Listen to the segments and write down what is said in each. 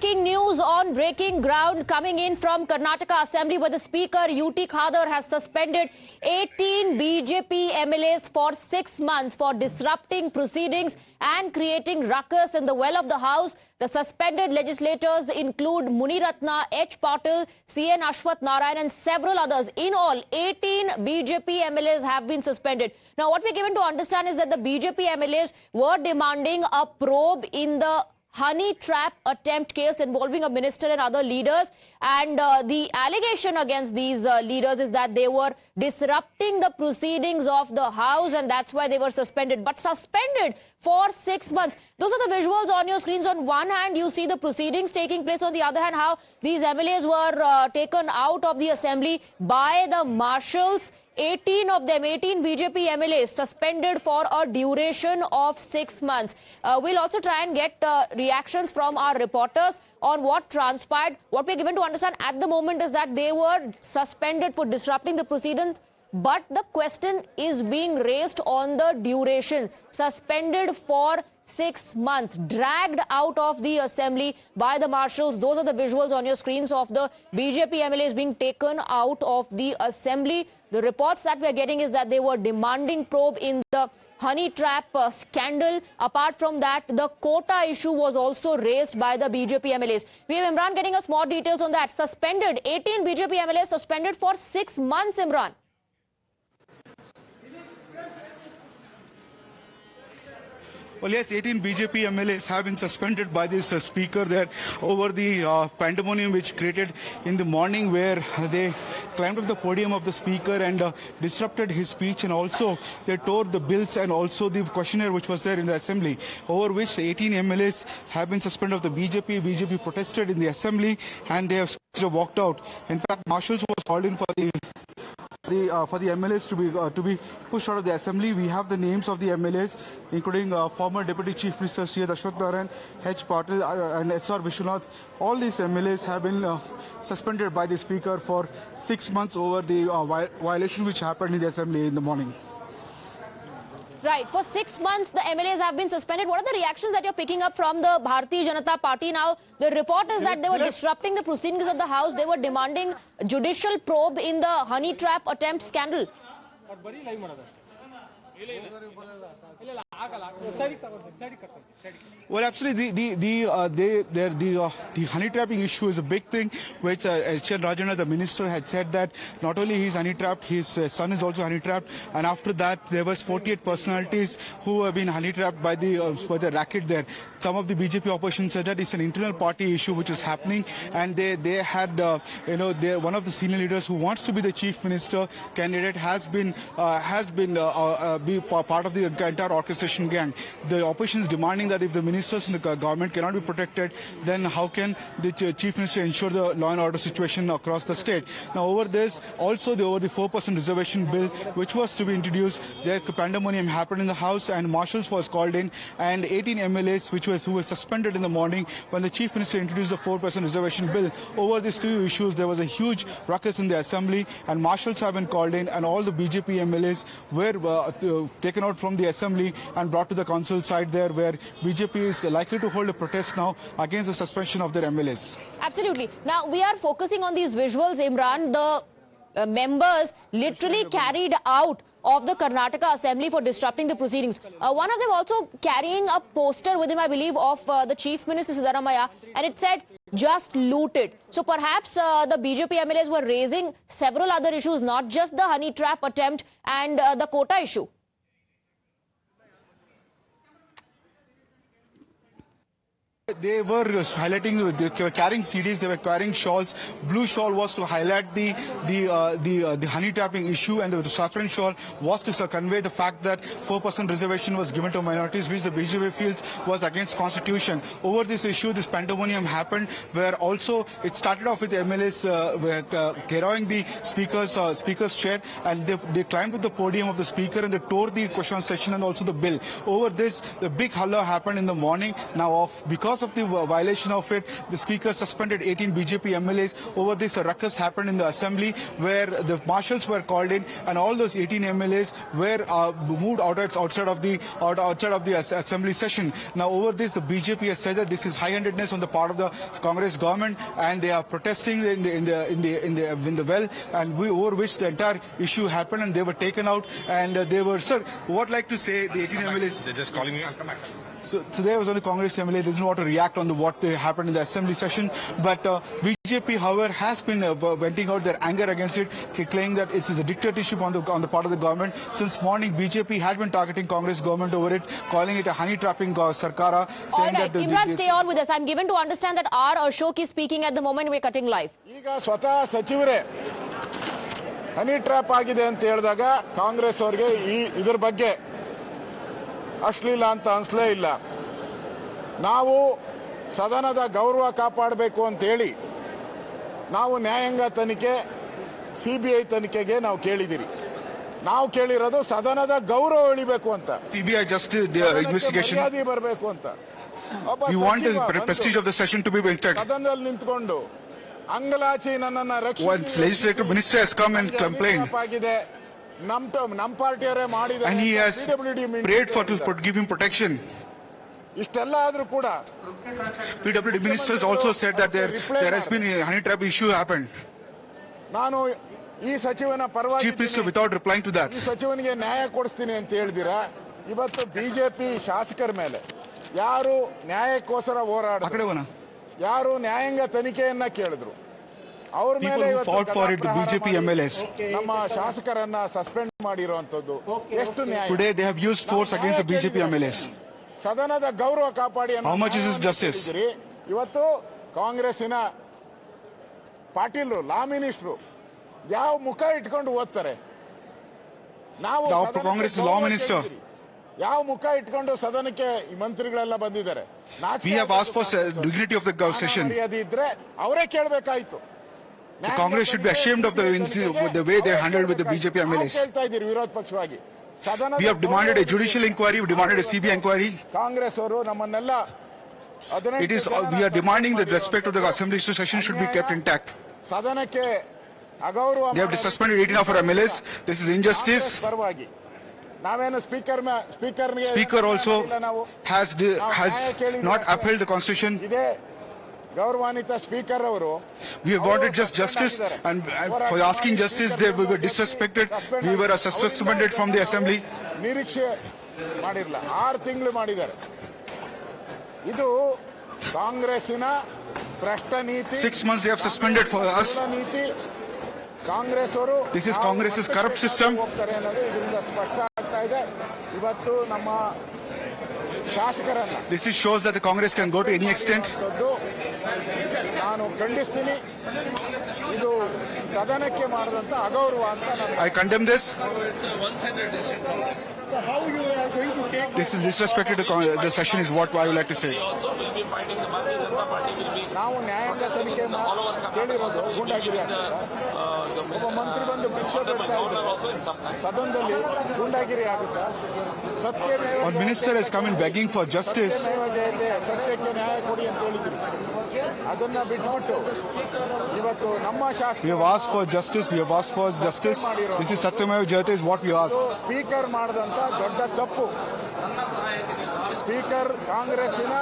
Breaking news on breaking ground coming in from Karnataka Assembly, where the Speaker UT Khadar has suspended 18 BJP MLAs for 6 months for disrupting proceedings and creating ruckus in the well of the House. The suspended legislators include Muniratna, H. Patil, C.N. Ashwath Narayan and several others. In all, 18 BJP MLAs have been suspended. Now, what we're given to understand is that the BJP MLAs were demanding a probe in the honey trap attempt case involving a minister and other leaders, and the allegation against these leaders is that they were disrupting the proceedings of the House, and that's why they were suspended. But suspended for 6 months. Those are the visuals on your screens. On one hand, you see the proceedings taking place. On the other hand, how these MLAs were taken out of the assembly by the Marshals. 18 of them, 18 BJP MLAs suspended for a duration of 6 months. We'll also try and get reactions from our reporters on what transpired. What we're given to understand at the moment is that they were suspended for disrupting the proceedings. But the question is being raised on the duration. Suspended for 6 months, dragged out of the assembly by the Marshals. Those are the visuals on your screens of the BJP MLAs being taken out of the assembly. The reports that we are getting is that they were demanding probe in the honey trap scandal. Apart from that, the quota issue was also raised by the BJP MLAs. We have Imran getting us more details on that. Suspended, 18 BJP MLAs suspended for 6 months, Imran. Well, yes, 18 BJP MLAs have been suspended by this speaker there over the pandemonium which created in the morning, where they climbed up the podium of the speaker and disrupted his speech, and also they tore the bills and also the questionnaire which was there in the assembly, over which 18 MLAs have been suspended of the BJP. BJP protested in the assembly and they have walked out. In fact, Marshals was called in for the MLAs to be pushed out of the assembly. We have the names of the MLAs, including former Deputy Chief Minister C. Ashwath Narayan, H. Patil and S.R. Vishwanath. All these MLAs have been suspended by the Speaker for 6 months over the violation which happened in the assembly in the morning. Right. For 6 months, the MLAs have been suspended. What are the reactions that you're picking up from the Bharatiya Janata Party now? The report is that they were disrupting the proceedings of the House. They were demanding judicial probe in the honey trap attempt scandal. Well, absolutely, the honey trapping issue is a big thing, which H.N. Rajana, the minister, had said that not only he's honey trapped, his son is also honey trapped, and after that there was 48 personalities who have been honey trapped by the racket there. Some of the BJP opposition said that it's an internal party issue which is happening, and they had one of the senior leaders who wants to be the chief minister candidate has been part of the entire orchestration gang. The opposition is demanding that if the ministers in the government cannot be protected, then how can the chief minister ensure the law and order situation across the state? Now, over this, also over the 4% reservation bill, which was to be introduced, the pandemonium happened in the House, and Marshals was called in, and 18 MLAs who were suspended in the morning when the chief minister introduced the 4% reservation bill. Over these two issues, there was a huge ruckus in the assembly, and Marshals have been called in, and all the BJP MLAs were taken out from the assembly and brought to the council side there, where BJP is likely to hold a protest now against the suspension of their MLAs. Absolutely. Now, we are focusing on these visuals, Imran. The members literally carried out of the Karnataka Assembly for disrupting the proceedings. One of them also carrying a poster with him, I believe, of the Chief Minister Siddaramaiah, and it said, "Just loot it." So perhaps the BJP MLAs were raising several other issues, not just the honey trap attempt and the quota issue. They were highlighting, they were carrying CDs, they were carrying shawls. Blue shawl was to highlight the honey trapping issue, and the saffron shawl was to convey the fact that 4% reservation was given to minorities, which the BJP feels was against constitution. Over this issue, this pandemonium happened, where also it started off with the MLAs carrying the speaker's chair, and they climbed to the podium of the speaker and they tore the question session and also the bill. Over this, the big halla happened in the morning. Now, because of the violation of it, the speaker suspended 18 BJP MLAs. Over this, a ruckus happened in the assembly where the marshals were called in, and all those 18 MLAs were moved outside of the assembly session. Now, over this, the BJP has said that this is high-handedness on the part of the Congress government, and they are protesting in the well, and over which the entire issue happened, and they were taken out, and they were, sir, what like to say the 18 MLAs? They're just calling me. I'll come back. So there was only Congress MLA. Doesn't want to react on what happened in the assembly session, but BJP, however, has been venting out their anger against it, claiming that it is a dictatorship on the part of the government. Since morning, BJP had been targeting Congress government over it, calling it a honey trapping Sarkara. All right, Imran, stay on with us. I'm given to understand that R. Ashok is speaking at the moment. We're cutting live. ಈಗ ಸ್ವತಃ ಸಚಿವರೇ honey trap ಆಗಿದೆ ಅಂತ ಹೇಳಿದಾಗ ಕಾಂಗ್ರೆಸ್ ಅವರಿಗೆ ಇದರ ಬಗ್ಗೆ ಅಶ್ಲೀಲ ಅಂತ ಅನ್ಸಲೇ ಇಲ್ಲ. ನಾವು ಸದನದ ಗೌರವ ಕಾಪಾಡಬೇಕು ಅಂತ ಹೇಳಿ ನಾವು ನ್ಯಾಯಾಂಗ ತನಿಖೆ ಸಿಬಿಐ ತನಿಖೆಗೆ ನಾವು ಕೇಳಿದಿರಿ. ನಾವು ಕೇಳಿರೋದು ಸದನದ ಗೌರವ ಉಳಿಬೇಕು ಅಂತ, ಸಿಬಿಐ ಜಸ್ಟ್ ಇನ್ವೆಸ್ಟಿಗೇಷನ್ ಮರ್ಯಾದೆ ಬರಬೇಕು ಅಂತ. You want the prestige of the session to be maintained. ಸದನದಲ್ಲಿ ನಿಂತ್ಕೊಂಡು ಅಂಗಲಾಚಿ ನನ್ನನ್ನ Once legislative minister has come and complained, ನಮ್ಮ ಪಾರ್ಟಿಯವರೇ ಮಾಡಿದ್ದಾರೆ, and he has prayed for to give him protection. ಇಷ್ಟೆಲ್ಲ ಆದ್ರೂ ಕೂಡ PWD ministers also said that there has been a honey trap issue happened. ನಾನು ಈ ಸಚಿವನ ಪರವಾಗಿ Chief Minister, without replying to that, ಈ ಸಚಿವನಿಗೆ ನ್ಯಾಯ ಕೊಡಿಸ್ತೀನಿ ಅಂತ ಹೇಳಿದಿರಾ. ಇವತ್ತು ಬಿಜೆಪಿ ಶಾಸಕರ ಮೇಲೆ ಯಾರು ನ್ಯಾಯಕ್ಕೋಸ್ಕರ ಹೋರಾಡಿದ್ರು, ಯಾರು ನ್ಯಾಯಾಂಗ ತನಿಖೆಯನ್ನ ಕೇಳಿದ್ರು, ಅವ್ರ ಮೇಲೆ BJP MLAs, ನಮ್ಮ ಶಾಸಕರನ್ನ ಸಸ್ಪೆಂಡ್ ಮಾಡಿರುವಂತದ್ದು ಎಷ್ಟು ನ್ಯಾಯ? Today they have used force against the BJP MLAs. ಸದನದ ಗೌರವ ಕಾಪಾಡಿ. How much is this justice? ಇವತ್ತು ಕಾಂಗ್ರೆಸ್ಸಿನ ಪಾಟೀಲ್ ಲಾ ಮಿನಿಸ್ಟ್ರು ಯಾವ ಮುಖ ಇಟ್ಕೊಂಡು ಓದ್ತಾರೆ? ನಾವು ಕಾಂಗ್ರೆಸ್ ಲಾ ಮಿನಿಸ್ಟರ್ ಯಾವ ಮುಖ ಇಟ್ಕೊಂಡು ಸದನಕ್ಕೆ ಈ ಮಂತ್ರಿಗಳೆಲ್ಲ ಬಂದಿದ್ದಾರೆ? We have asked for dignity of the session. ಮರ್ಯಾದೆ ಇದ್ರೆ ಅವರೇ ಕೇಳಬೇಕಾಯ್ತು. The Congress should be ashamed of the way they handled with the BJP MLAs. ಕೇಳ್ತಾ ಇದ್ದೀರಿ ವಿರೋಧ ಪಕ್ಷವಾಗಿ. We have demanded a judicial inquiry, we demanded a CBI inquiry. Congress ಅವರು ನಮ್ಮನ್ನೆಲ್ಲ we are demanding that respect of the assembly session should be kept intact. ಸದನಕ್ಕೆ ಅಗೌರವ. They have suspended 18 of our MLAs. This is injustice. ಪರವಾಗಿ ನಾವೇನು Speaker also has not upheld the constitution. ಇದೇ ಗೌರವಾನ್ವಿತ speaker ಅವರು We have wanted just justice, and for asking justice they were disrespected. We were suspended from the assembly. ನಿರೀಕ್ಷೆ ಮಾಡಿರಲ್ಲ, 6 ತಿಂಗಳು ಮಾಡಿದ್ದಾರೆ. ಇದು ಕಾಂಗ್ರೆಸ್ಸಿನ ಭ್ರಷ್ಟ ನೀತಿ. 6 months they have suspended for us. ನೀತಿ ಕಾಂಗ್ರೆಸ್ ಅವರು. This is Congress's corrupt system. ಹೋಗ್ತಾರೆ ಅನ್ನೋದು ಇದರಿಂದ ಸ್ಪಷ್ಟ ಆಗ್ತಾ ಇದೆ. ಇವತ್ತು ನಮ್ಮ ಶಾಸಕರನ್ನ This shows that the Congress can go to any extent. ನಾನು ಖಂಡಿಸ್ತೀನಿ. ಇದು ಸದನಕ್ಕೆ ಮಾಡಿದಂತ ಅಗೌರವ ಅಂತ I condemn this. This is disrespect to the session is what I would like to say. ನಾವು ನ್ಯಾಯಾಂಗ ತನಿಖೆ ಕೇಳಿರೋದು ಗೂಂಡಾಗಿರಿ ಆಗುತ್ತಾ? ಒಬ್ಬ ಮಂತ್ರಿ ಬಂದು ಭಿಕ್ಷೆ ಬಿಡ್ತಾ ಇದ್ರೆ ಸದನದಲ್ಲಿ ಗೂಂಡಾಗಿರಿ ಆಗುತ್ತಾ? Our minister has come in begging for justice. ಸತ್ಯಕ್ಕೆ ನ್ಯಾಯ ಕೊಡಿ ಅಂತ ಹೇಳಿದ್ರು. ಅದನ್ನ ಬಿಟ್ಬಿಟ್ಟು ಇವತ್ತು ನಮ್ಮ ಶಾಸಕ We have asked for justice. We have asked for justice. This is Satyameva Jayate is what we asked. Speaker ಮಾಡಿದಂತ ದೊಡ್ಡ ತಪ್ಪು. ಸ್ಪೀಕರ್ ಕಾಂಗ್ರೆಸ್ಸಿನ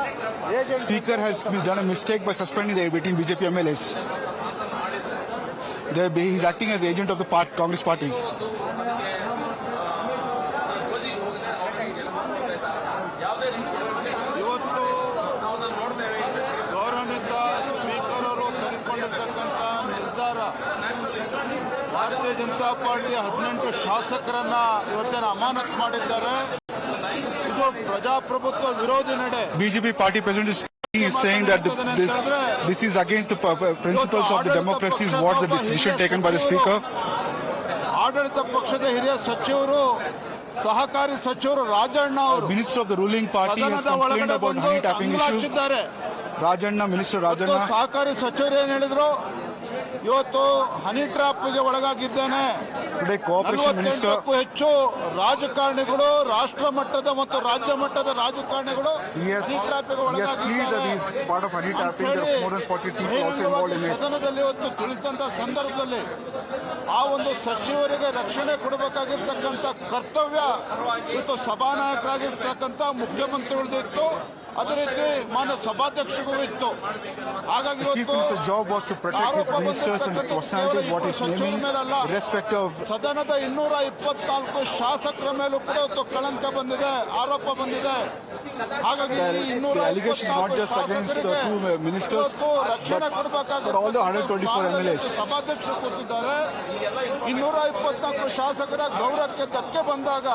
agent. Speaker has done a mistake by suspending the 18 BJP MLAs. He is acting as agent of the Congress party. ಇವತ್ತು ಗೌರವಾನ್ವಿತ speaker ಅವರು ತೆಗೆದುಕೊಂಡಿರ್ತಕ್ಕಂಥ ನಿರ್ಧಾರ ಭಾರತೀಯ ಜನತಾ ಪಾರ್ಟಿಯ 18 ಶಾಸಕರನ್ನ ಇವತ್ತಿನ ಅಮಾನತು ಮಾಡಿದ್ದಾರೆ. ಇದು ಪ್ರಜಾಪ್ರಭುತ್ವ ವಿರೋಧಿ ನಡೆ. BJP party president is saying that this is against the principles of the democracy is what the decision taken by the speaker. ಆಡಳಿತ ಪಕ್ಷದ ಹಿರಿಯ ಸಚಿವರು ಸಹಕಾರಿ ಸಚಿವರು ರಾಜಣ್ಣ ಅವರು Minister of the ruling party has complained about honey tapping issue. Rajanna Minister Rajanna ಸಹಕಾರಿ ಸಚಿವರು ಏನ್ ಹೇಳಿದ್ರು? ಇವತ್ತು ಹನಿ ಟ್ರಾಪ್ಗೆ ಒಳಗಾಗಿದ್ದೇನೆ. Today, Cooperation Minister 48ಕ್ಕೂ ಹೆಚ್ಚು ರಾಜಕಾರಣಿಗಳು, ರಾಷ್ಟ್ರ ಮಟ್ಟದ ಮತ್ತು ರಾಜ್ಯ ಮಟ್ಟದ ರಾಜಕಾರಣಿಗಳು ಹನಿ ಟ್ರಾಪ್ಗೆ ಒಳಗಾಗಿದ್ದಾರೆ ಸದನದಲ್ಲಿ ಇವತ್ತು ತಿಳಿಸಿದಂತ ಸಂದರ್ಭದಲ್ಲಿ ಆ ಒಂದು ಸಚಿವರಿಗೆ ರಕ್ಷಣೆ ಕೊಡಬೇಕಾಗಿರ್ತಕ್ಕಂಥ ಕರ್ತವ್ಯ ಇವತ್ತು ಸಭಾನಾಯಕರಾಗಿರ್ತಕ್ಕಂಥ ಮುಖ್ಯಮಂತ್ರಿಗಳದ್ದು ಇತ್ತು. ಅದೇ ರೀತಿ ಮಾನ್ಯ ಸಭಾಧ್ಯಕ್ಷರಿಗೂ ಇತ್ತು. ಹಾಗಾಗಿ ಸದನದ 224 ಶಾಸಕರ ಮೇಲೂ ಕೂಡ ಇವತ್ತು ಕಳಂಕ ಬಂದಿದೆ, ಆರೋಪ ಬಂದಿದೆ. ಹಾಗಾಗಿ ರಕ್ಷಣೆ ಕೊಡಬೇಕಾಗಿತ್ತು. ಸಭಾಧ್ಯಕ್ಷರು ಕೂತಿದ್ದಾರೆ. 224 ಶಾಸಕರ ಗೌರವಕ್ಕೆ ಧಕ್ಕೆ ಬಂದಾಗ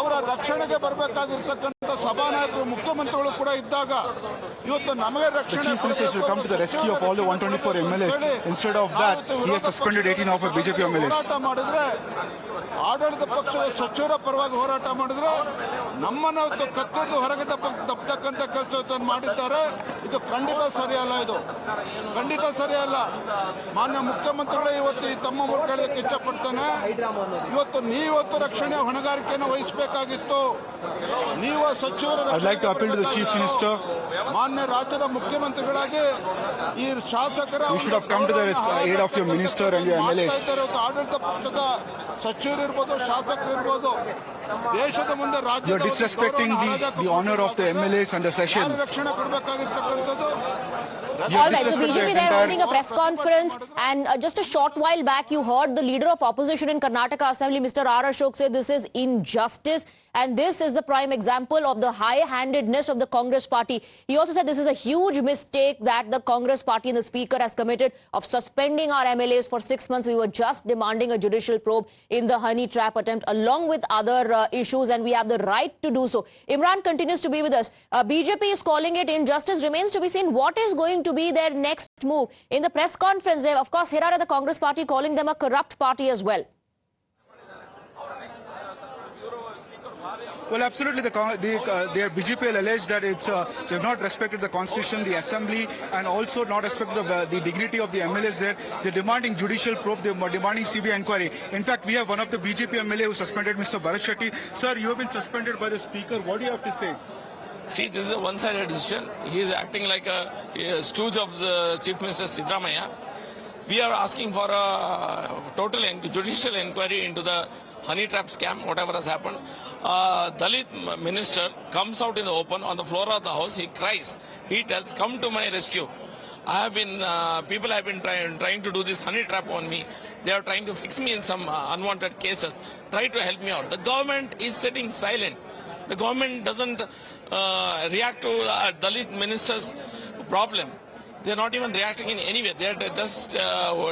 ಅವರ ರಕ್ಷಣೆಗೆ ಬರಬೇಕಾಗಿರ್ತಕ್ಕಂಥ ಸಭಾನಾಯಕರು ಮುಖ್ಯಮಂತ್ರಿಗಳು ಕೂಡ ಇದ್ದಾಗ ಇವತ್ತು ನಮಗೆ ರಕ್ಷಣೆ ಹೋರಾಟ ಮಾಡಿದ್ರೆ, ಆಡಳಿತ ಪಕ್ಷದ ಸಚಿವರ ಪರವಾಗಿ ಹೋರಾಟ ಮಾಡಿದ್ರೆ ನಮ್ಮನ್ನ ಇವತ್ತು ಕತ್ತಿಡಿದು ಹೊರಗೆ ತಪ್ಪತಕ್ಕಂಥ ಕೆಲಸ ಮಾಡಿದ್ದಾರೆ. ಇದು ಖಂಡಿತ ಸರಿಯಲ್ಲ. ಇದು ಖಂಡಿತ ಸರಿಯಲ್ಲ. ಮಾನ್ಯ ಮುಖ್ಯಮಂತ್ರಿಗಳೇ ಇವತ್ತು ಈ ತಮ್ಮ ಮೂಲಕ ಇಚ್ಛಪಡ್ತಾನೆ. ಇವತ್ತು ನೀವತ್ತು ರಕ್ಷಣೆ ಹೊಣೆಗಾರಿಕೆಯನ್ನು ವಹಿಸಬೇಕಾಗಿತ್ತು. ನೀವು ಸಚಿವರ ಮಾನ್ಯ ರಾಜ್ಯದ ಮುಖ್ಯಮಂತ್ರಿಗಳಾಗಿ ಈ ಶಾಸಕರ ಆಡಳಿತ ಪಕ್ಷದ ಸಚಿವರಿರ್ಬೋದು, ಶಾಸಕರಿರ್ಬೋದು, ದೇಶದ ಮುಂದೆ ರಾಜ್ಯ ರಕ್ಷಣೆ ಕೊಡಬೇಕಾಗಿರ್ತಕ್ಕಂಥದ್ದು. All right, so BJP they're holding a press conference, and just a short while back you heard the leader of opposition in Karnataka Assembly, Mr. R. Ashok, say this is injustice, and this is the prime example of the high-handedness of the Congress party. He also said this is a huge mistake that the Congress party and the speaker has committed of suspending our MLAs for 6 months. We were just demanding a judicial probe in the honey trap attempt along with other issues, and we have the right to do so. Imran continues to be with us. BJP is calling it injustice. Remains to be seen what is going to be their next move. In the press conference, they, of course, here are the Congress party calling them a corrupt party as well. Well, absolutely. The BJP will allege that they have not respected the Constitution, the Assembly, and also not respected the dignity of the MLAs there. They're demanding judicial probe. They're demanding CBI inquiry. In fact, we have one of the BJP MLA who suspended Mr. Bharat Shetty. Sir, you have been suspended by the Speaker. What do you have to say? See, this is a one-sided decision. He is acting like a stooge of the Chief Minister Siddaramaiah. We are asking for a total judicial inquiry into the honey trap scam, whatever has happened. Dalit minister comes out in the open on the floor of the house. He cries. He tells, "Come to my rescue." I have been, people have been trying to do this honey trap on me. They are trying to fix me in some unwanted cases. Try to help me out. The government is sitting silent. The government doesn't react to Dalit minister's problem. They're not even reacting in any way. They're just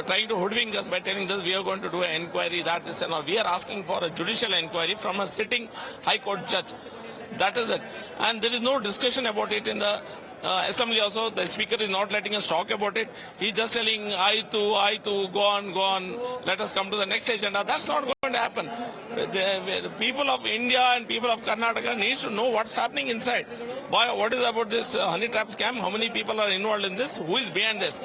trying to hoodwink us by telling us we are going to do an inquiry, that, this and all. We are asking for a judicial inquiry from a sitting High Court judge. That is it. And there is no discussion about it in the Assembly also. The Speaker is not letting us talk about it. He's just telling, I too, go on, let us come to the next agenda. That's not going to happen. The people of India and people of Karnataka needs to know what's happening inside. What is about this honey trap scam? How many people are involved in this? Who is behind this?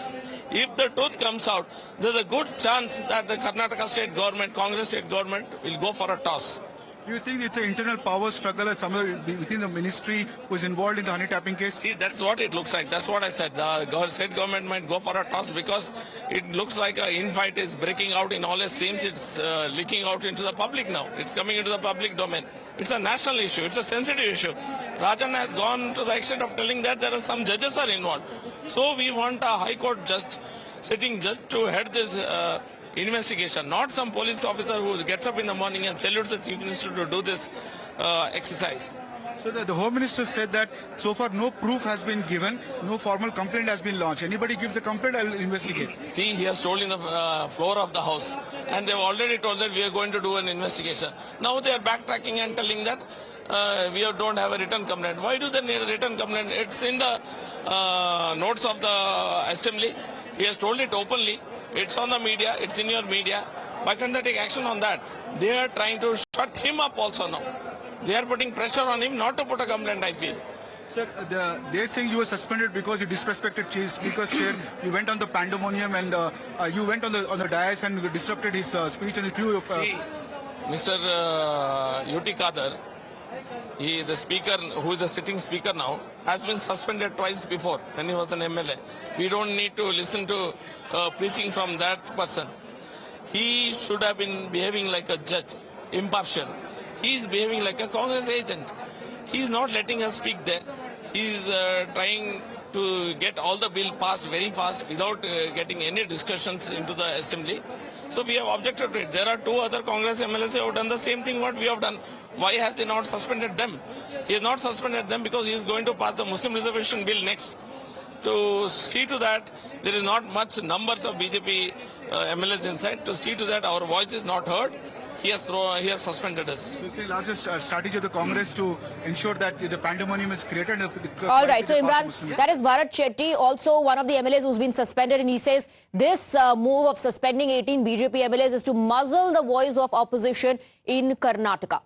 If the truth comes out, there's a good chance that the Karnataka state government, Congress state government, will go for a toss. Do you think it's an internal power struggle at somewhere within the ministry who is involved in the honey tapping case? See, that's what it looks like. That's what I said. The state government might go for a toss because it looks like an infight is breaking out in all its seams. It's leaking out into the public now. It's coming into the public domain. It's a national issue. It's a sensitive issue. Rajan has gone to the extent of telling that there are some judges are involved. So we want a High Court sitting judge to head this investigation, not some police officer who gets up in the morning and salutes the Chief Minister to do this exercise. So the Home Minister said that so far no proof has been given, no formal complaint has been launched. Anybody gives a complaint, I will investigate. See, he has told in the floor of the House, and they've already told that we are going to do an investigation. Now they are backtracking and telling that we don't have a written complaint. Why do they need a written complaint? It's in the notes of the Assembly. He has told it openly. It's on the media. It's in your media. Why can't they take action on that? They are trying to shut him up also now. They are putting pressure on him not to put a complaint, I feel. Sir, they're saying you were suspended because you disrespected Speaker's chair. You went on the pandemonium and you went on the dais and disrupted his speech and it flew. See, Mr. UT Khadar, the speaker, who is the sitting speaker now, has been suspended twice before when he was an MLA. We don't need to listen to preaching from that person. He should have been behaving like a judge, impartial. He is behaving like a Congress agent. He is not letting us speak there. He is trying to get all the bill passed very fast without getting any discussions into the assembly. So we have objected to it. There are two other Congress MLAs who have done the same thing what we have done. Why has he not suspended them? He has not suspended them because he is going to pass the Muslim Reservation bill next. To see to that, there is not much numbers of BJP MLAs inside. To see to that our voice is not heard, he has suspended us. So it's the largest strategy of the Congress to ensure that the pandemonium is created. All right, so Imran, that is Bharat Shetty, also one of the MLAs who's been suspended, and he says this move of suspending 18 BJP MLAs is to muzzle the voice of opposition in Karnataka.